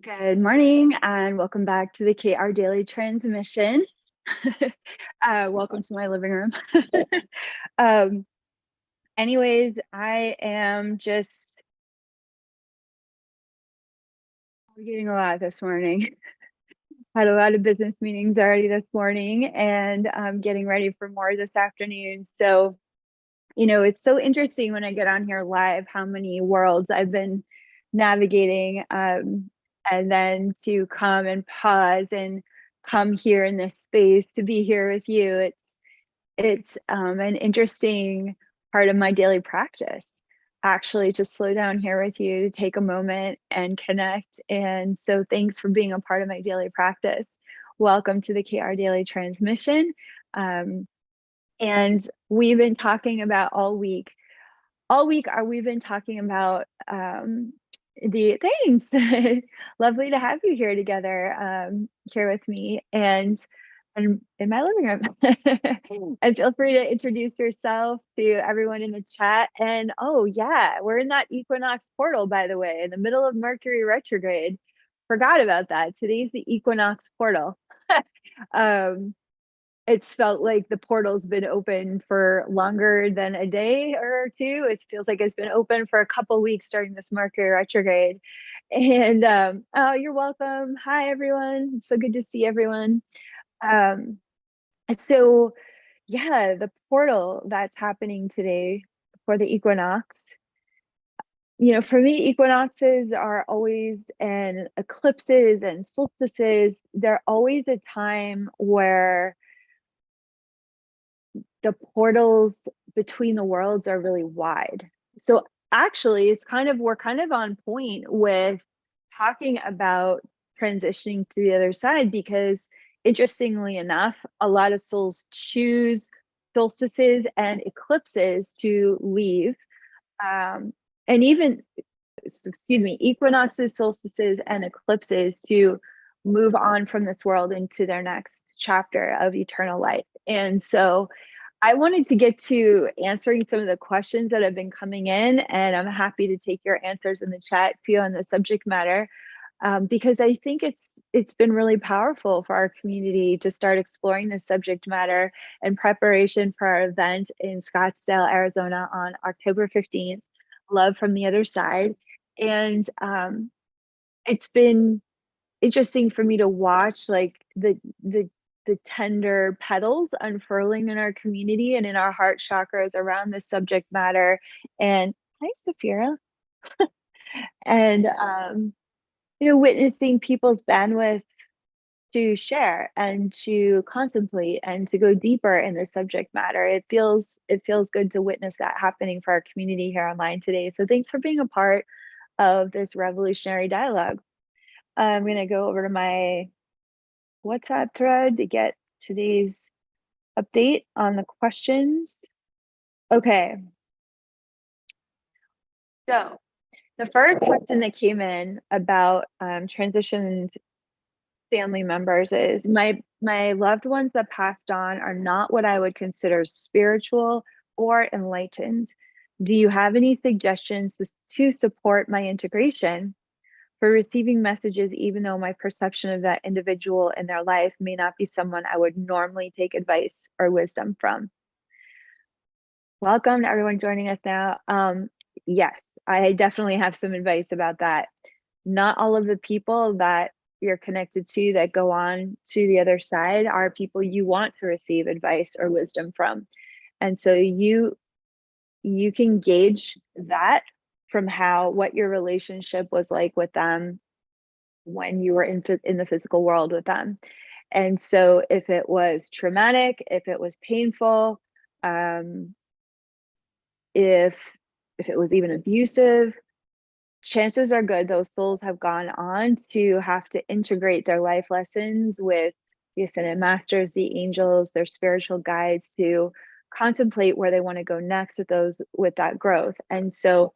Good morning and welcome back to the KR Daily Transmission. Welcome to my living room. um, anyways, I am just getting a lot this morning. Had a lot of business meetings already this morning and I'm getting ready for more this afternoon. So, it's so interesting when I get on here live how many worlds I've been navigating, and then to come and pause and come here in this space to be here with you. It's an interesting part of my daily practice, actually, to slow down here with you, to take a moment and connect. And so thanks for being a part of my daily practice. Welcome to the KR Daily Transmission. And we've been talking about we've been talking about the things. Lovely to have you here together, here with me and in my living room. And feel free to introduce yourself to everyone in the chat. And oh yeah, we're in that equinox portal, by the way, in the middle of Mercury retrograde. Forgot about that. Today's the equinox portal. It's felt like the portal's been open for longer than a day or two. It feels like it's been open for a couple weeks during this Mercury retrograde. And oh, you're welcome. Hi, everyone. It's so good to see everyone. So yeah, the portal that's happening today for the equinox. For me, equinoxes are always, and eclipses and solstices, they're always a time where the portals between the worlds are really wide. So actually, we're kind of on point with talking about transitioning to the other side, because interestingly enough, a lot of souls choose solstices and eclipses to leave. And even, equinoxes, solstices, and eclipses to move on from this world into their next chapter of eternal life. And so I wanted to get to answering some of the questions that have been coming in, and I'm happy to take your answers in the chat for you on the subject matter, because I think it's been really powerful for our community to start exploring this subject matter in preparation for our event in Scottsdale, Arizona on October 15th, Love from the Other Side. And it's been interesting for me to watch, like, the tender petals unfurling in our community and in our heart chakras around this subject matter. And hi, Sophia. And witnessing people's bandwidth to share and to contemplate and to go deeper in the subject matter. It feels good to witness that happening for our community here online today. So thanks for being a part of this revolutionary dialogue. I'm going to go over to my WhatsApp thread to get today's update on the questions. Okay. So the first question that came in about transitioned family members is, my loved ones that passed on are not what I would consider spiritual or enlightened. Do you have any suggestions to support my integration for receiving messages, even though my perception of that individual in their life may not be someone I would normally take advice or wisdom from? Welcome to everyone joining us now. Yes, I definitely have some advice about that. Not all of the people that you're connected to that go on to the other side are people you want to receive advice or wisdom from. And so you can gauge that from what your relationship was like with them when you were in the physical world with them. And so if it was traumatic, if it was painful, if it was even abusive, chances are good those souls have gone on to have to integrate their life lessons with the ascended masters, the angels, their spiritual guides, to contemplate where they want to go next with that growth. And so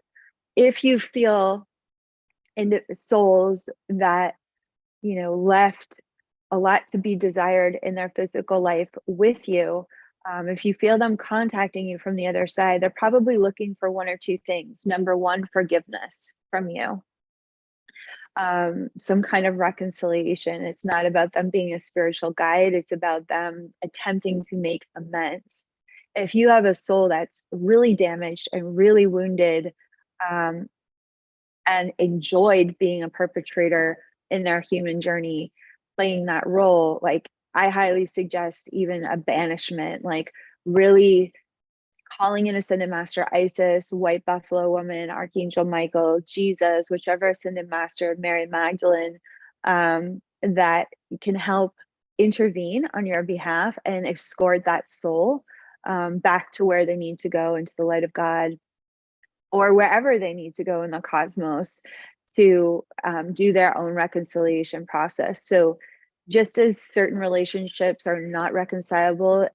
if you feel in souls that left a lot to be desired in their physical life with you, if you feel them contacting you from the other side, they're probably looking for one or two things. Number one, forgiveness from you. some kind of reconciliation. It's not about them being a spiritual guide, it's about them attempting to make amends. If you have a soul that's really damaged and really wounded, um, and enjoyed being a perpetrator in their human journey, playing that role, like I highly suggest even a banishment, like really calling in Ascended Master Isis, White Buffalo Woman, Archangel Michael, Jesus, whichever Ascended Master, Mary Magdalene, that can help intervene on your behalf and escort that soul back to where they need to go, into the light of God, or wherever they need to go in the cosmos to do their own reconciliation process. So just as certain relationships are not reconcilable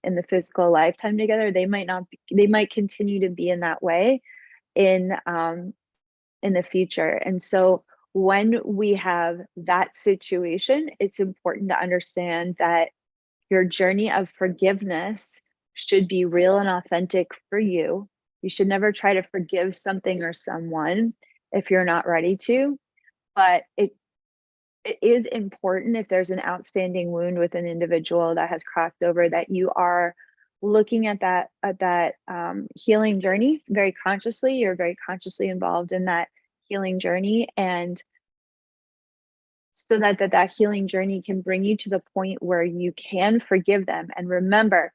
in the physical lifetime together, they might not be, they might continue to be in that way in the future. And so when we have that situation, it's important to understand that your journey of forgiveness should be real and authentic for you. You should never try to forgive something or someone if you're not ready to, but it is important, if there's an outstanding wound with an individual that has crossed over, that you are looking at that healing journey very consciously. You're very consciously involved in that healing journey, and so that healing journey can bring you to the point where you can forgive them. And remember,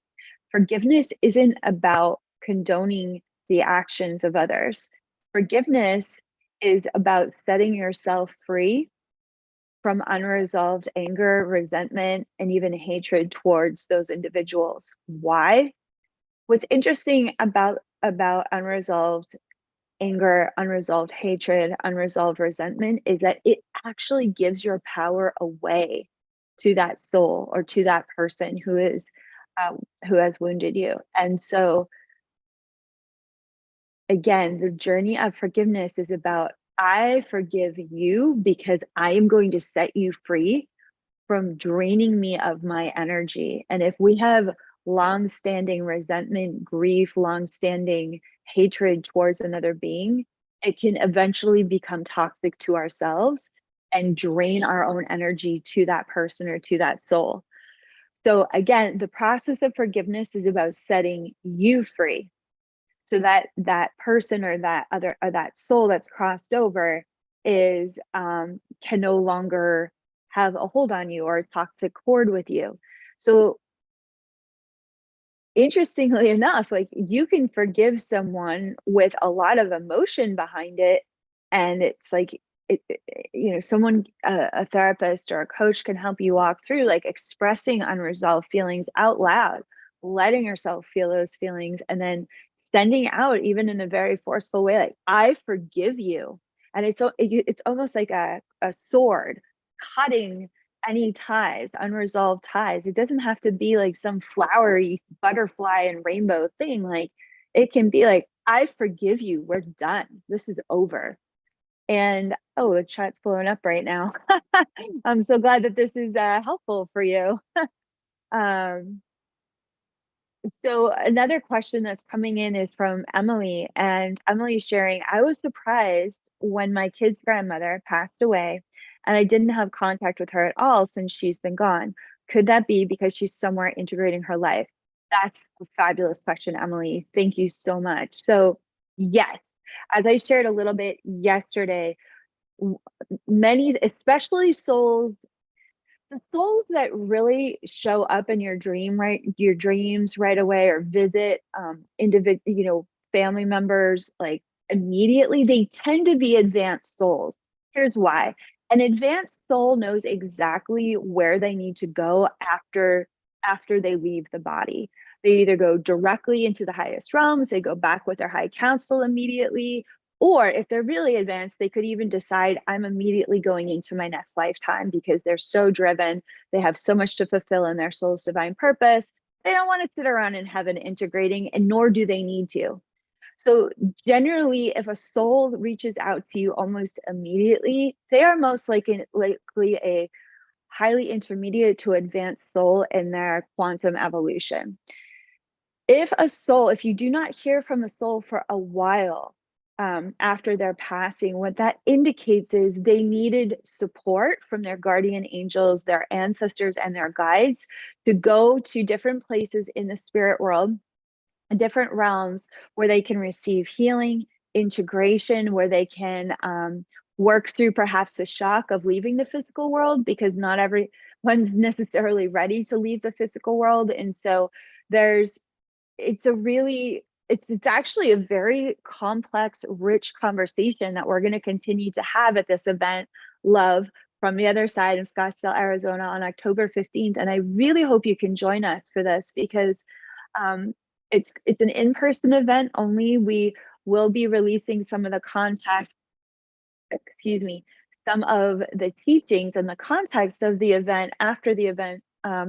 forgiveness isn't about condoning the actions of others. Forgiveness is about setting yourself free from unresolved anger, resentment, and even hatred towards those individuals. Why? What's interesting about unresolved anger, unresolved hatred, unresolved resentment is that it actually gives your power away to that soul or to that person who has wounded you. And so again, the journey of forgiveness is about, I forgive you because I am going to set you free from draining me of my energy. And if we have long-standing resentment, grief, long-standing hatred towards another being, it can eventually become toxic to ourselves and drain our own energy to that person or to that soul. So again, the process of forgiveness is about setting you free, so that that person or that other or that soul that's crossed over is can no longer have a hold on you or a toxic cord with you. So interestingly enough, like you can forgive someone with a lot of emotion behind it, and it's like someone, a therapist or a coach can help you walk through like expressing unresolved feelings out loud, letting yourself feel those feelings, and then sending out even in a very forceful way, like, I forgive you. And it's almost like a sword cutting any ties, unresolved ties. It doesn't have to be like some flowery butterfly and rainbow thing. Like it can be like, I forgive you. We're done. This is over. And oh, the chat's blowing up right now. I'm so glad that this is helpful for you. Um, so another question that's coming in is from Emily, and Emily's sharing, I was surprised when my kid's grandmother passed away and I didn't have contact with her at all since she's been gone. Could that be because she's somewhere integrating her life? That's a fabulous question, Emily. Thank you so much. So yes, as I shared a little bit yesterday, many, especially souls, the souls that really show up in your dreams right away, or visit family members like immediately, they tend to be advanced souls. Here's why. An advanced soul knows exactly where they need to go after they leave the body. They either go directly into the highest realms, they go back with their high council immediately, or if they're really advanced, they could even decide, I'm immediately going into my next lifetime, because they're so driven. They have so much to fulfill in their soul's divine purpose. They don't want to sit around in heaven integrating, and nor do they need to. So generally, if a soul reaches out to you almost immediately, they are most likely a highly intermediate to advanced soul in their quantum evolution. If you do not hear from a soul for a while, after their passing, what that indicates is they needed support from their guardian angels, their ancestors, and their guides to go to different places in the spirit world, different realms where they can receive healing, integration, where they can work through perhaps the shock of leaving the physical world, because not everyone's necessarily ready to leave the physical world. And so there's it's actually a very complex, rich conversation that we're going to continue to have at this event, Love from the Other Side in Scottsdale, Arizona on October 15th. And I really hope you can join us for this, because it's an in-person event only. We will be releasing some of the some of the teachings and the context of the event after the event,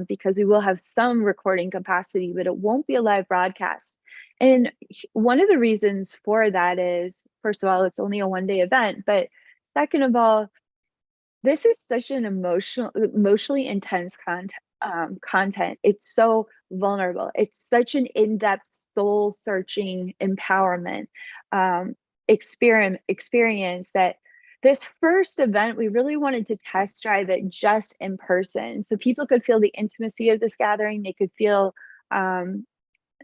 because we will have some recording capacity, but it won't be a live broadcast. And one of the reasons for that is, first of all, it's only a one-day event, but second of all, this is such an emotionally intense content. It's so vulnerable. It's such an in-depth, soul-searching empowerment experience that this first event, we really wanted to test drive it just in person, so people could feel the intimacy of this gathering. They could feel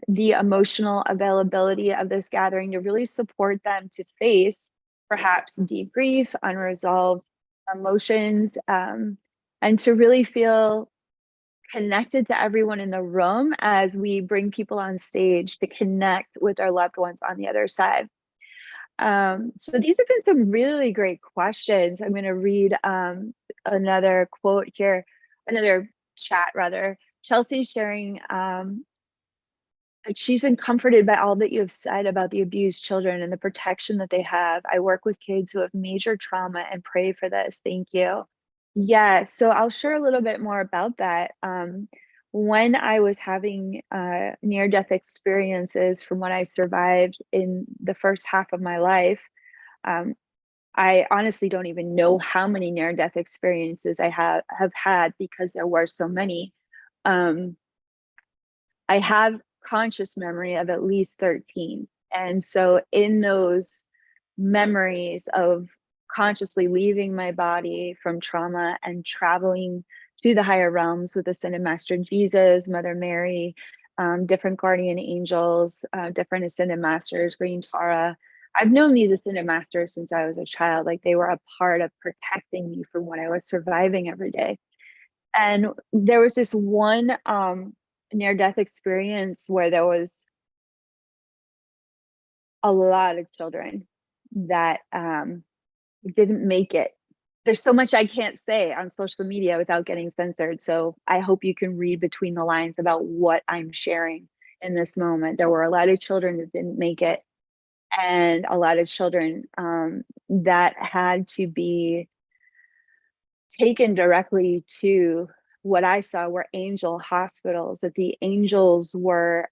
the emotional availability of this gathering to really support them to face perhaps deep grief, unresolved emotions, and to really feel connected to everyone in the room as we bring people on stage to connect with our loved ones on the other side. So these have been some really great questions. I'm going to read another quote here, another chat rather. Chelsea's sharing she's been comforted by all that you have said about the abused children and the protection that they have. I work with kids who have major trauma and pray for this. Thank you. Yeah, so I'll share a little bit more about that. When I was having near-death experiences from what I survived in the first half of my life, I honestly don't even know how many near-death experiences I have had, because there were so many. I have conscious memory of at least 13. And so in those memories of consciously leaving my body from trauma and traveling to the higher realms with Ascended Master Jesus, Mother Mary, different guardian angels, different Ascended Masters, Green Tara. I've known these Ascended Masters since I was a child. Like, they were a part of protecting me from what I was surviving every day. And there was this one near-death experience where there was a lot of children that didn't make it. There's so much I can't say on social media without getting censored. So I hope you can read between the lines about what I'm sharing in this moment. There were a lot of children that didn't make it, and a lot of children that had to be taken directly to what I saw were angel hospitals, that the angels were,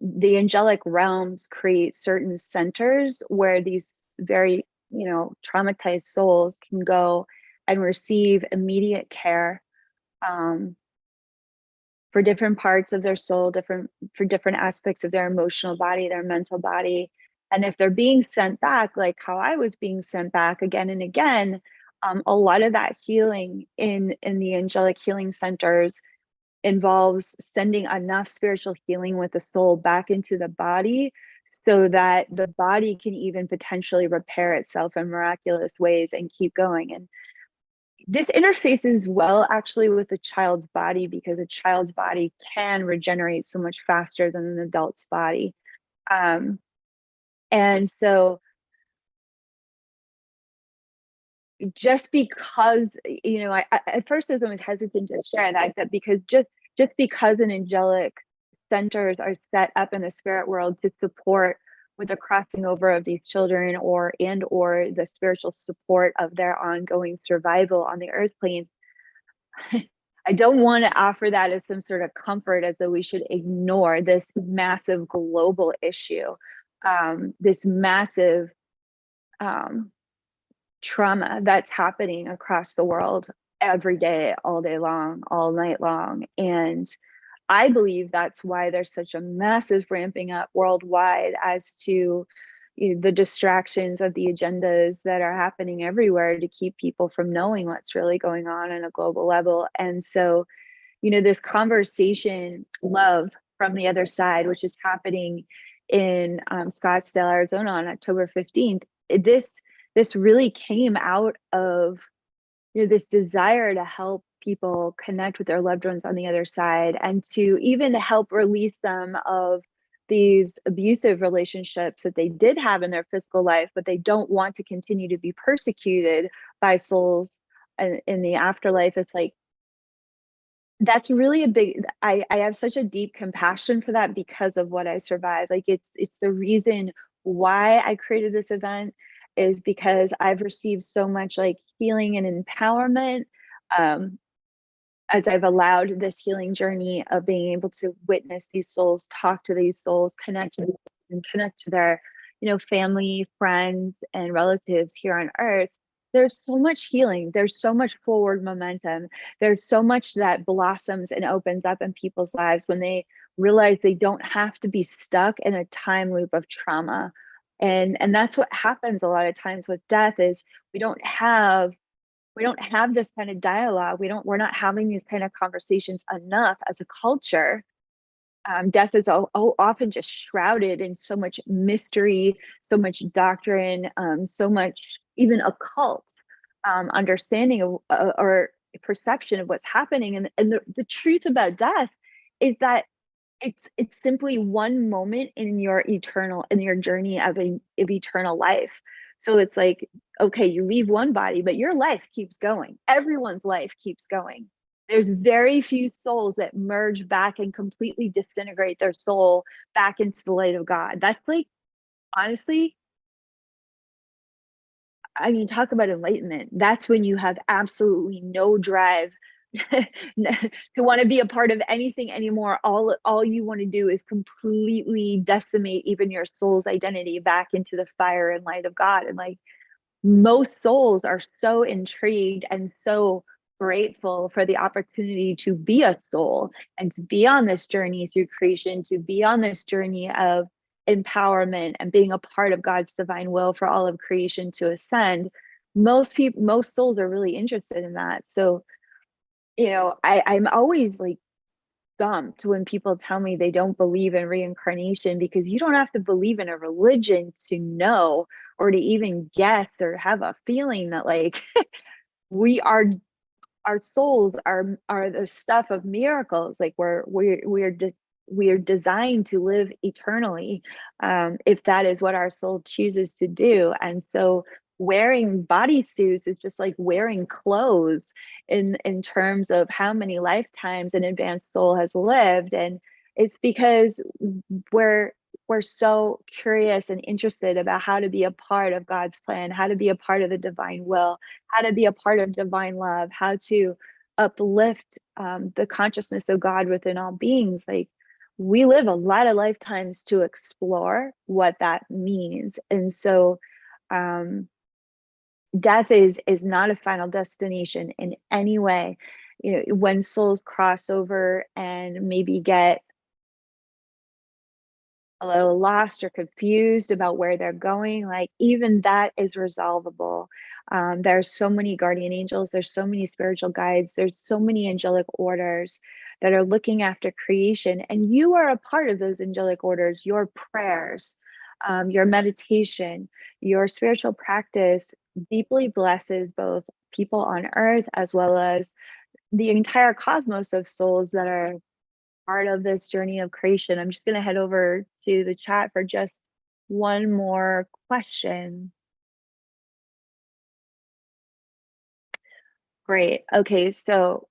the angelic realms create certain centers where these very, traumatized souls can go and receive immediate care for different parts of their soul, for different aspects of their emotional body, their mental body. And if they're being sent back, like how I was being sent back again and again, a lot of that healing in the angelic healing centers involves sending enough spiritual healing with the soul back into the body, so that the body can even potentially repair itself in miraculous ways and keep going. And this interfaces well actually with the child's body, because a child's body can regenerate so much faster than an adult's body. And so just because, I at first I was hesitant to share that because just because an angelic centers are set up in the spirit world to support with the crossing over of these children, or the spiritual support of their ongoing survival on the earth plane, I don't want to offer that as some sort of comfort, as though we should ignore this massive global issue, this massive trauma that's happening across the world every day, all day long, all night long. And I believe that's why there's such a massive ramping up worldwide as to the distractions of the agendas that are happening everywhere to keep people from knowing what's really going on a global level. And so, this conversation, love from the other side, which is happening in Scottsdale, Arizona on October 15th, this really came out of this desire to help people connect with their loved ones on the other side, and to even help release them of these abusive relationships that they did have in their physical life, but they don't want to continue to be persecuted by souls in the afterlife. It's like, that's really a big, I have such a deep compassion for that because of what I survived. Like, it's the reason why I created this event, is because I've received so much like healing and empowerment, um, as I've allowed this healing journey of being able to witness these souls, talk to these souls, connect to these souls, and connect to their, family, friends, and relatives here on earth. There's so much healing. There's so much forward momentum. There's so much that blossoms and opens up in people's lives when they realize they don't have to be stuck in a time loop of trauma. And that's what happens a lot of times with death, is we don't have this kind of dialogue. We're not having these kind of conversations enough as a culture. Death is often just shrouded in so much mystery, so much doctrine, so much even occult understanding of or perception of what's happening. And the truth about death is that it's simply one moment in your journey of eternal life. So it's like, okay, you leave one body, but your life keeps going. Everyone's life keeps going. There's very few souls that merge back and completely disintegrate their soul back into the light of God. That's like, honestly, I mean, talk about enlightenment. That's when you have absolutely no drive to want to be a part of anything anymore. All you want to do is completely decimate even your soul's identity back into the fire and light of God. And like, most souls are so intrigued and so grateful for the opportunity to be a soul and to be on this journey through creation, to be on this journey of empowerment and being a part of God's divine will for all of creation to ascend. Most souls are really interested in that. So, I'm always like stumped when people tell me they don't believe in reincarnation, because you don't have to believe in a religion to know, or to even guess or have a feeling that like we are our souls are the stuff of miracles. Like we are designed to live eternally, if that is what our soul chooses to do. And so wearing bodysuits is just like wearing clothes in terms of how many lifetimes an advanced soul has lived. And it's because we're we're so curious and interested about how to be a part of God's plan, how to be a part of the divine will, how to be a part of divine love, how to uplift the consciousness of God within all beings. Like, we live a lot of lifetimes to explore what that means. And so death is not a final destination in any way. When souls cross over and maybe get a little lost or confused about where they're going, like, even that is resolvable. There's so many guardian angels, there's so many spiritual guides, there's so many angelic orders that are looking after creation, and you are a part of those angelic orders. Your prayers, your meditation, your spiritual practice deeply blesses both people on earth as well as the entire cosmos of souls that are part of this journey of creation. I'm just going to head over to the chat for just one more question. Great. Okay, so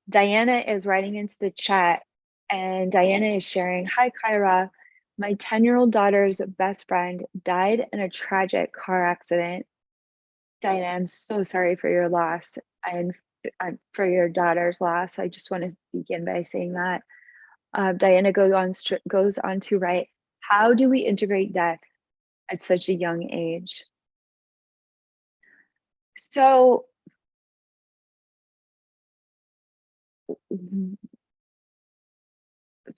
Diana is writing into the chat, and Diana is sharing, "Hi, Kyra. My 10-year-old daughter's best friend died in a tragic car accident." Diana, I'm so sorry for your loss, and for your daughter's loss. I just want to begin by saying that. Diana goes on to write, "How do we integrate death at such a young age?" So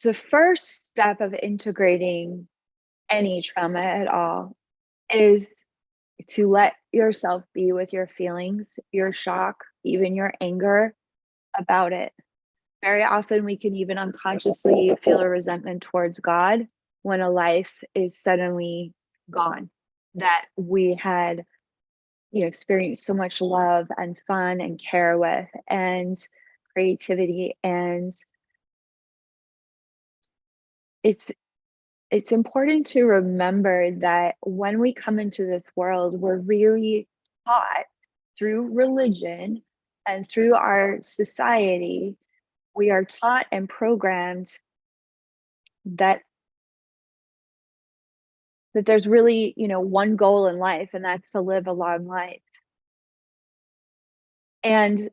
the first step of integrating any trauma at all, is to let yourself be with your feelings, your shock, even your anger about it. Very often, we can even unconsciously feel a resentment towards God when a life is suddenly gone that we had, experienced so much love and fun and care with and creativity. And it's it's important to remember that when we come into this world, we're really taught through religion and through our society, we are taught and programmed that there's really, one goal in life, and that's to live a long life. And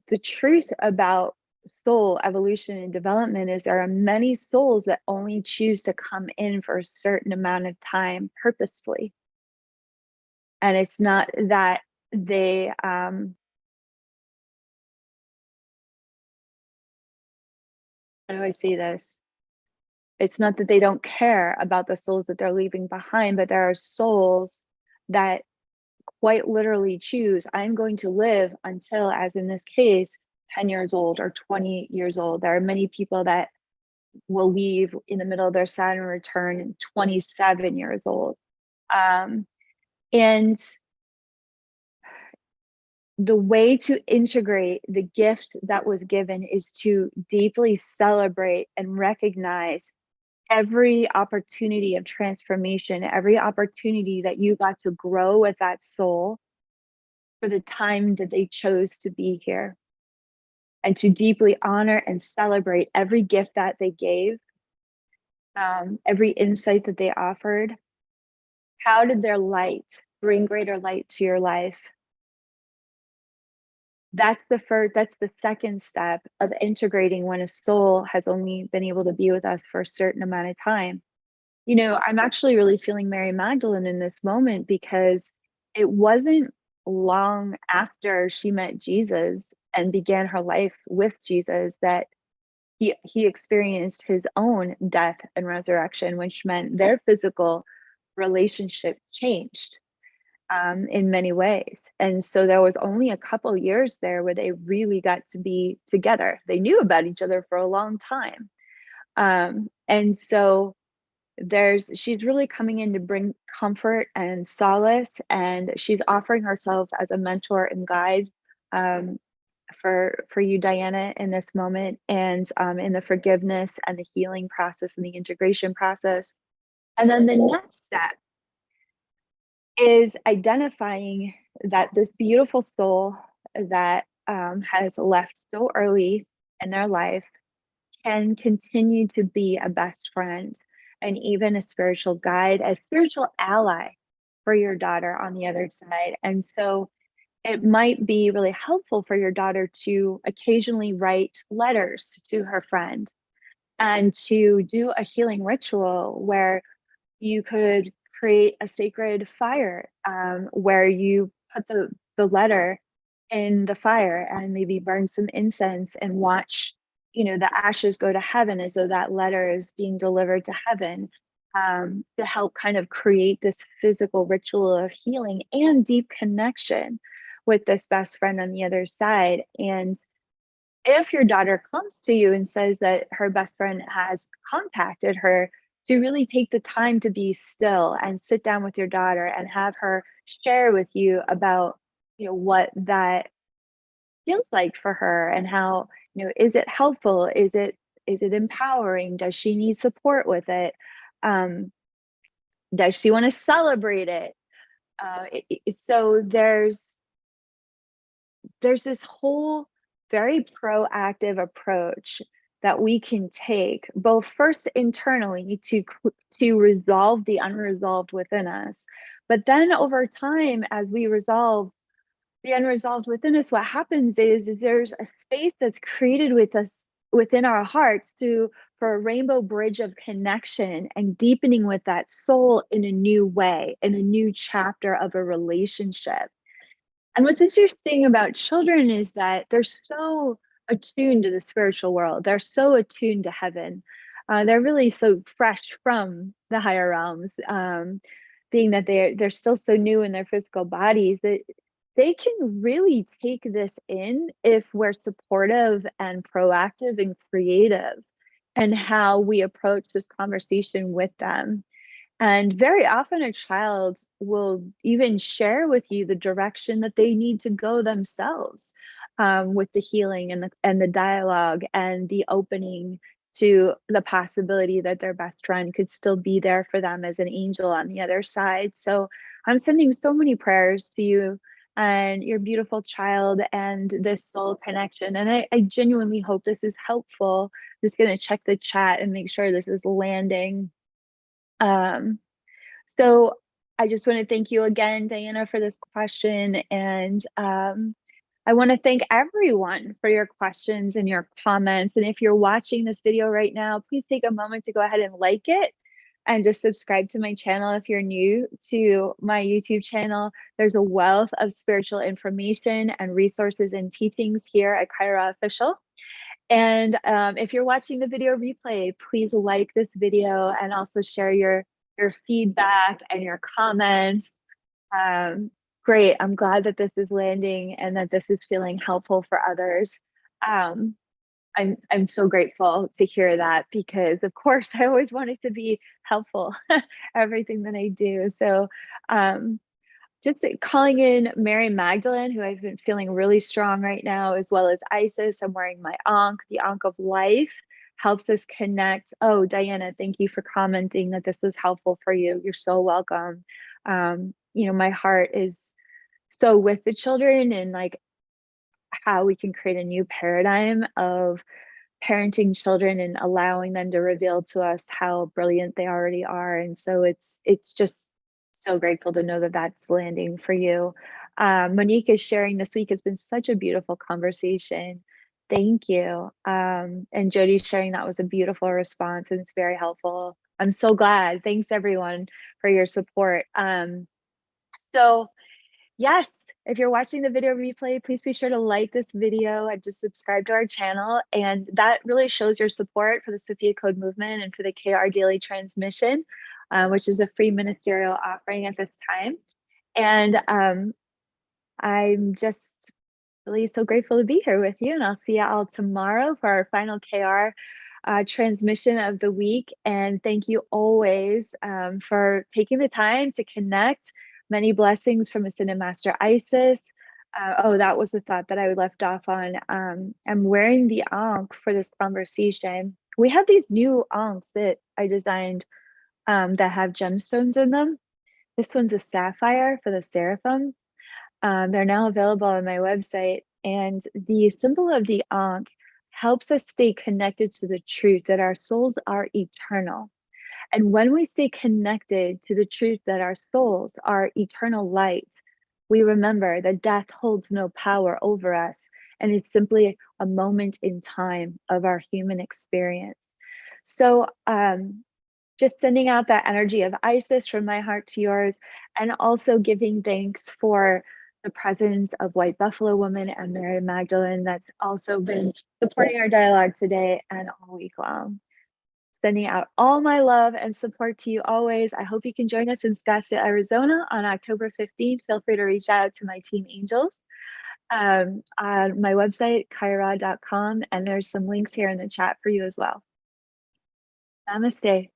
the truth about soul evolution and development is there are many souls that only choose to come in for a certain amount of time purposefully. And it's not that they how do I say this? It's not that they don't care about the souls that they're leaving behind, but there are souls that quite literally choose, I'm going to live until, as in this case, 10 years old or 20 years old. There are many people that will leave in the middle of their Saturn return 27 years old. Um, and the way to integrate the gift that was given is to deeply celebrate and recognize every opportunity of transformation, every opportunity that you got to grow with that soul for the time that they chose to be here, and to deeply honor and celebrate every gift that they gave, every insight that they offered. How did their light bring greater light to your life? That's the second step of integrating when a soul has only been able to be with us for a certain amount of time. I'm actually really feeling Mary Magdalene in this moment because it wasn't long after she met Jesus and began her life with Jesus that he experienced his own death and resurrection, which meant their physical relationship changed in many ways. And so there was only a couple years there where they really got to be together. They knew about each other for a long time. And so she's really coming in to bring comfort and solace, and she's offering herself as a mentor and guide um, for you, Diana, in this moment, and in the forgiveness and the healing process and the integration process. And then the next step is identifying that this beautiful soul that has left so early in their life can continue to be a best friend and even a spiritual guide, a spiritual ally for your daughter on the other side. And so it might be really helpful for your daughter to occasionally write letters to her friend and to do a healing ritual where you could create a sacred fire where you put the letter in the fire and maybe burn some incense and watch the ashes go to heaven as though that letter is being delivered to heaven, to help kind of create this physical ritual of healing and deep connection with this best friend on the other side. And if your daughter comes to you and says that her best friend has contacted her, to really take the time to be still and sit down with your daughter and have her share with you about what that feels like for her, and how, is it helpful, is it empowering, does she need support with it, does she want to celebrate it? So there's this whole very proactive approach that we can take, both first internally to resolve the unresolved within us, but then over time, as we resolve the unresolved within us, what happens is there's a space that's created with us within our hearts for a rainbow bridge of connection and deepening with that soul in a new way, in a new chapter of a relationship. And what's interesting about children is that they're so attuned to the spiritual world. They're so attuned to heaven. They're really so fresh from the higher realms, being that they're still so new in their physical bodies, that they can really take this in if we're supportive and proactive and creative and how we approach this conversation with them. And very often a child will even share with you the direction that they need to go themselves, with the healing and the dialogue and the opening to the possibility that their best friend could still be there for them as an angel on the other side. So I'm sending so many prayers to you and your beautiful child and this soul connection. And I genuinely hope this is helpful. I'm just going to check the chat and make sure this is landing. So I just want to thank you again, Diana, for this question. And I want to thank everyone for your questions and your comments. And if you're watching this video right now, please take a moment to go ahead and like it and just subscribe to my channel if you're new to my YouTube channel. There's a wealth of spiritual information and resources and teachings here at Kaia Official. And if you're watching the video replay, please like this video and also share your feedback and your comments. Great. I'm glad that this is landing and that this is feeling helpful for others. I'm so grateful to hear that, because of course I always want it to be helpful, everything that I do. So just calling in Mary Magdalene, who I've been feeling really strong right now, as well as Isis. I'm wearing my Ankh, the Ankh of life, helps us connect. Oh, Diana, thank you for commenting that this was helpful for you. You're so welcome. My heart is so with the children and like how we can create a new paradigm of parenting children and allowing them to reveal to us how brilliant they already are. And so it's just so grateful to know that that's landing for you. Monique is sharing this week has been such a beautiful conversation. Thank you. And Jody sharing that was a beautiful response and it's very helpful. I'm so glad. Thanks everyone for your support. So yes, if you're watching the video replay, please be sure to like this video and just subscribe to our channel. And that really shows your support for the Sophia Code movement and for the KR Daily Transmission, which is a free ministerial offering at this time. And I'm just really so grateful to be here with you. And I'll see you all tomorrow for our final KR transmission of the week. And thank you always for taking the time to connect. Many blessings from Ascended Master Isis. That was the thought that I left off on. I'm wearing the Ankh for this conversation. We have these new Ankhs that I designed that have gemstones in them. This one's a sapphire for the seraphim. They're now available on my website. And the symbol of the Ankh helps us stay connected to the truth that our souls are eternal. And when we stay connected to the truth that our souls are eternal light, we remember that death holds no power over us and is simply a moment in time of our human experience. So just sending out that energy of Isis from my heart to yours, and also giving thanks for the presence of White Buffalo Woman and Mary Magdalene that's also been supporting our dialogue today and all week long. Sending out all my love and support to you always. I hope you can join us in Scottsdale, Arizona on October 15th. Feel free to reach out to my team angels on my website, kaira.com, and there's some links here in the chat for you as well. Namaste.